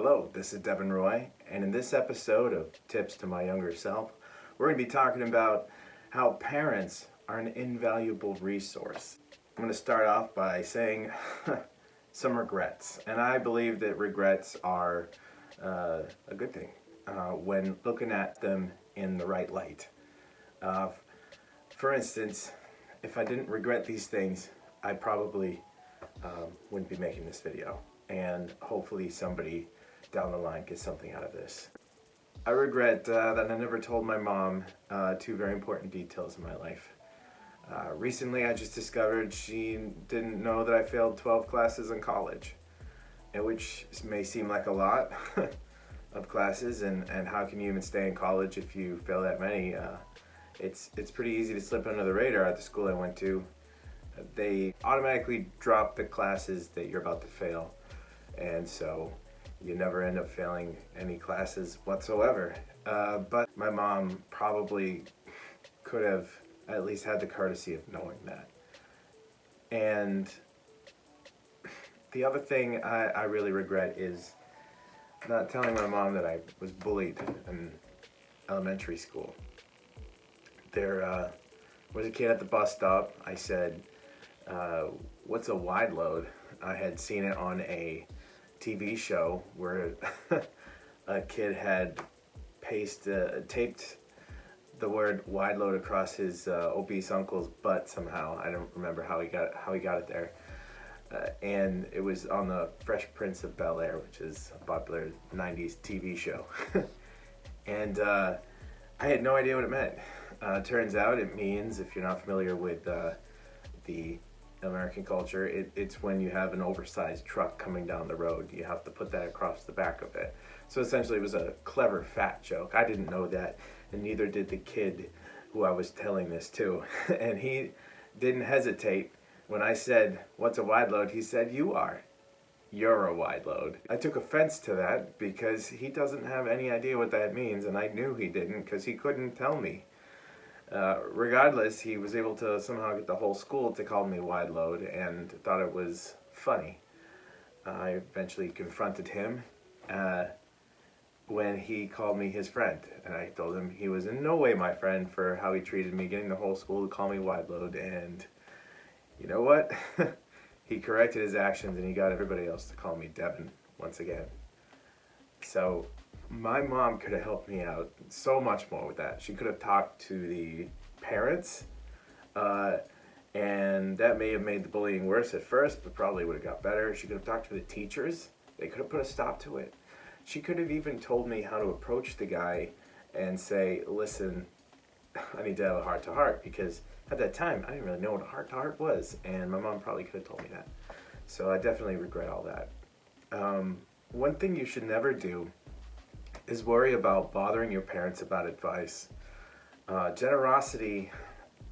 Hello, this is Devin Roy, and in this episode of Tips to My Younger Self, we're going to be talking about how parents are an invaluable resource. I'm going to start off by saying some regrets, and I believe that regrets are a good thing when looking at them in the right light. For instance, if I didn't regret these things, I probably wouldn't be making this video, and hopefully somebody down the line gets something out of this. I regret that I never told my mom two very important details in my life. Recently I just discovered she didn't know that I failed 12 classes in college, which may seem like a lot of classes, and how can you even stay in college if you fail that many? It's pretty easy to slip under the radar at the school I went to. They automatically drop the classes that you're about to fail, and so you never end up failing any classes whatsoever. But my mom probably could have at least had the courtesy of knowing that. And the other thing I really regret is not telling my mom that I was bullied in elementary school. There was a kid at the bus stop. I said, what's a wide load? I had seen it on a TV show where a kid had taped the word wide load across his obese uncle's butt somehow. I don't remember how he got it there. And it was on the Fresh Prince of Bel-Air, which is a popular 90s TV show. And I had no idea what it meant. Turns out it means, if you're not familiar with the American culture, it's when you have an oversized truck coming down the road. You have to put that across the back of it. So essentially it was a clever fat joke. I didn't know that, and neither did the kid who I was telling this to. And he didn't hesitate. When I said, what's a wide load? He said, you're a wide load. I took offense to that because he doesn't have any idea what that means, and I knew he didn't because he couldn't tell me. Regardless, he was able to somehow get the whole school to call me wide load and thought it was funny. I eventually confronted him when he called me his friend, and I told him he was in no way my friend for how he treated me, getting the whole school to call me wide load. And you know what? He corrected his actions and he got everybody else to call me Devin once again. So my mom could have helped me out so much more with that. She could have talked to the parents, and that may have made the bullying worse at first, but probably would have got better. She could have talked to the teachers. They could have put a stop to it. She could have even told me how to approach the guy and say, listen, I need to have a heart-to-heart, because at that time I didn't really know what a heart-to-heart was, and my mom probably could have told me that. So I definitely regret all that. One thing you should never do is worry about bothering your parents about advice. Generosity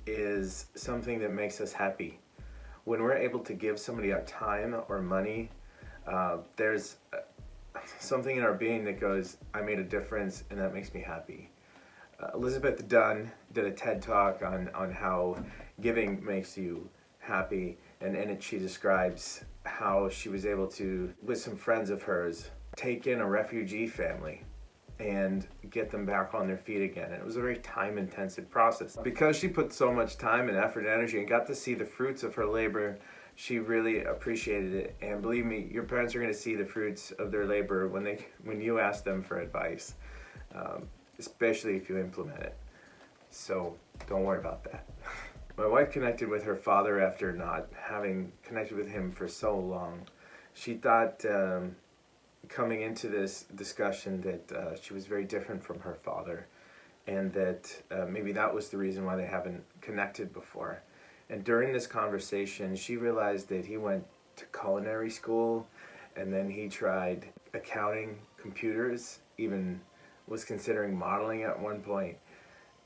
is something that makes us happy. When we're able to give somebody our time or money, there's something in our being that goes, I made a difference, and that makes me happy. Elizabeth Dunn did a TED Talk on how giving makes you happy, and in it she describes how she was able to, with some friends of hers, take in a refugee family and get them back on their feet again. And it was a very time-intensive process. Because she put so much time and effort and energy and got to see the fruits of her labor, she really appreciated it. And believe me, your parents are going to see the fruits of their labor when you ask them for advice, especially if you implement it. So don't worry about that. My wife connected with her father after not having connected with him for so long. She thought, coming into this discussion, that she was very different from her father, and that maybe that was the reason why they haven't connected before. And during this conversation, she realized that he went to culinary school, and then he tried accounting, computers, even was considering modeling at one point.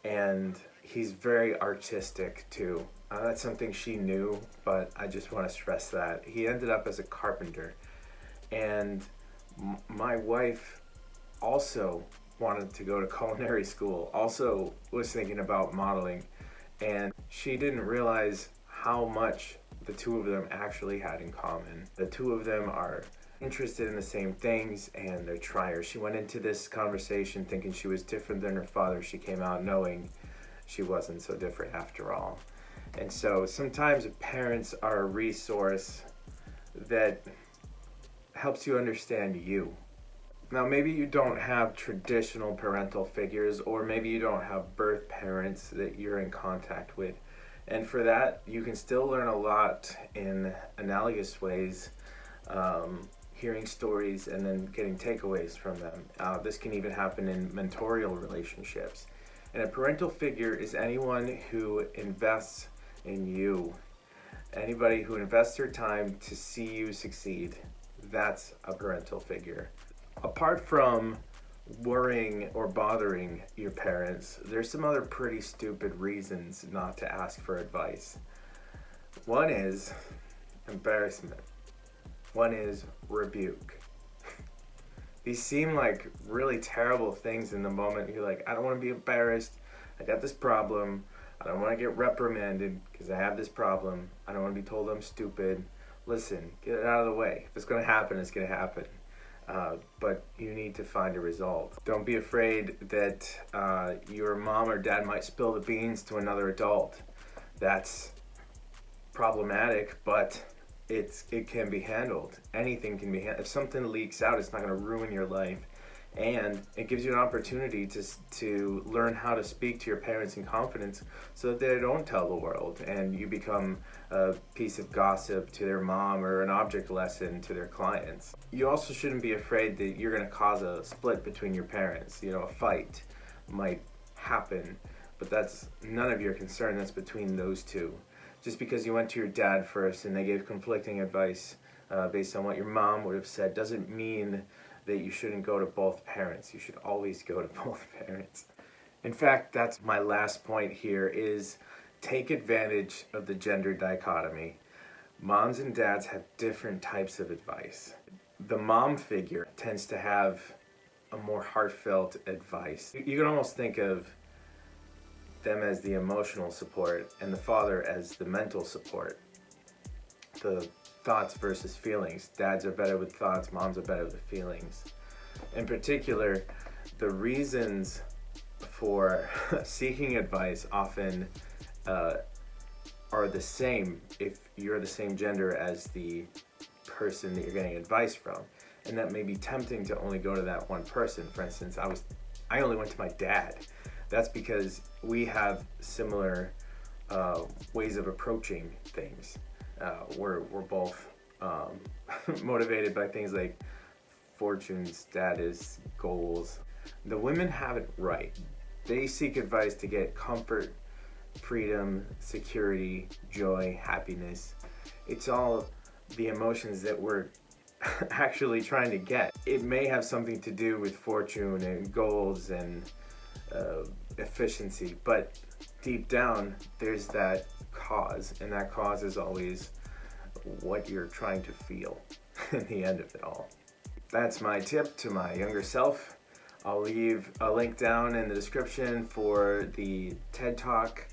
And he's very artistic too. That's something she knew, but I just want to stress that. He ended up as a carpenter. And my wife also wanted to go to culinary school, also was thinking about modeling, and she didn't realize how much the two of them actually had in common. The two of them are interested in the same things, and they're triers. She went into this conversation thinking she was different than her father. She came out knowing she wasn't so different after all. And so sometimes parents are a resource that helps you understand you. Now, maybe you don't have traditional parental figures, or maybe you don't have birth parents that you're in contact with. And for that, you can still learn a lot in analogous ways, hearing stories and then getting takeaways from them. This can even happen in mentorial relationships. And a parental figure is anyone who invests in you. Anybody who invests their time to see you succeed. That's a parental figure. Apart from worrying or bothering your parents, there's some other pretty stupid reasons not to ask for advice. One is embarrassment. One is rebuke. These seem like really terrible things in the moment. You're like, I don't want to be embarrassed. I got this problem. I don't want to get reprimanded because I have this problem. I don't want to be told I'm stupid. Listen, get it out of the way. If it's going to happen, it's going to happen. But you need to find a result. Don't be afraid that your mom or dad might spill the beans to another adult. That's problematic, but it can be handled. Anything can be handled. If something leaks out, it's not going to ruin your life. And it gives you an opportunity to learn how to speak to your parents in confidence so that they don't tell the world and you become a piece of gossip to their mom or an object lesson to their clients. You also shouldn't be afraid that you're going to cause a split between your parents. You know, a fight might happen, but that's none of your concern. That's between those two. Just because you went to your dad first and they gave conflicting advice based on what your mom would have said doesn't mean that you shouldn't go to both parents. You should always go to both parents. In fact, that's my last point here is take advantage of the gender dichotomy. Moms and dads have different types of advice. The mom figure tends to have a more heartfelt advice. You can almost think of them as the emotional support and the father as the mental support. The thoughts versus feelings. Dads are better with thoughts, moms are better with feelings. In particular, the reasons for seeking advice often are the same if you're the same gender as the person that you're getting advice from. And that may be tempting to only go to that one person. For instance, I only went to my dad. That's because we have similar ways of approaching things. We're both motivated by things like fortune, status, goals. The women have it right. They seek advice to get comfort, freedom, security, joy, happiness. It's all the emotions that we're actually trying to get. It may have something to do with fortune and goals and efficiency, but deep down there's that cause, and that cause is always what you're trying to feel in the end of it all. That's my tip to my younger self. I'll leave a link down in the description for the TED Talk.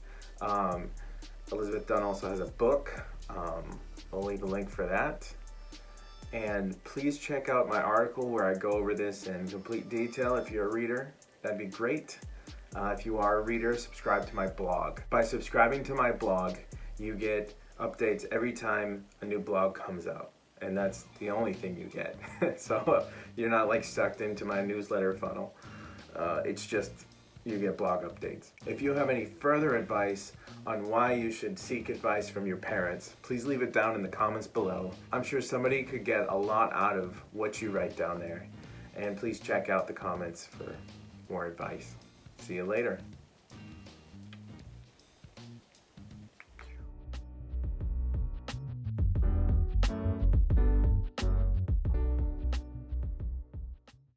Elizabeth Dunn also has a book. I'll leave a link for that. And please check out my article where I go over this in complete detail. If you're a reader, that'd be great. If you are a reader, subscribe to my blog. By subscribing to my blog, you get updates every time a new blog comes out. And that's the only thing you get. So you're not like sucked into my newsletter funnel. It's just you get blog updates. If you have any further advice on why you should seek advice from your parents, please leave it down in the comments below. I'm sure somebody could get a lot out of what you write down there. And please check out the comments for more advice. See you later.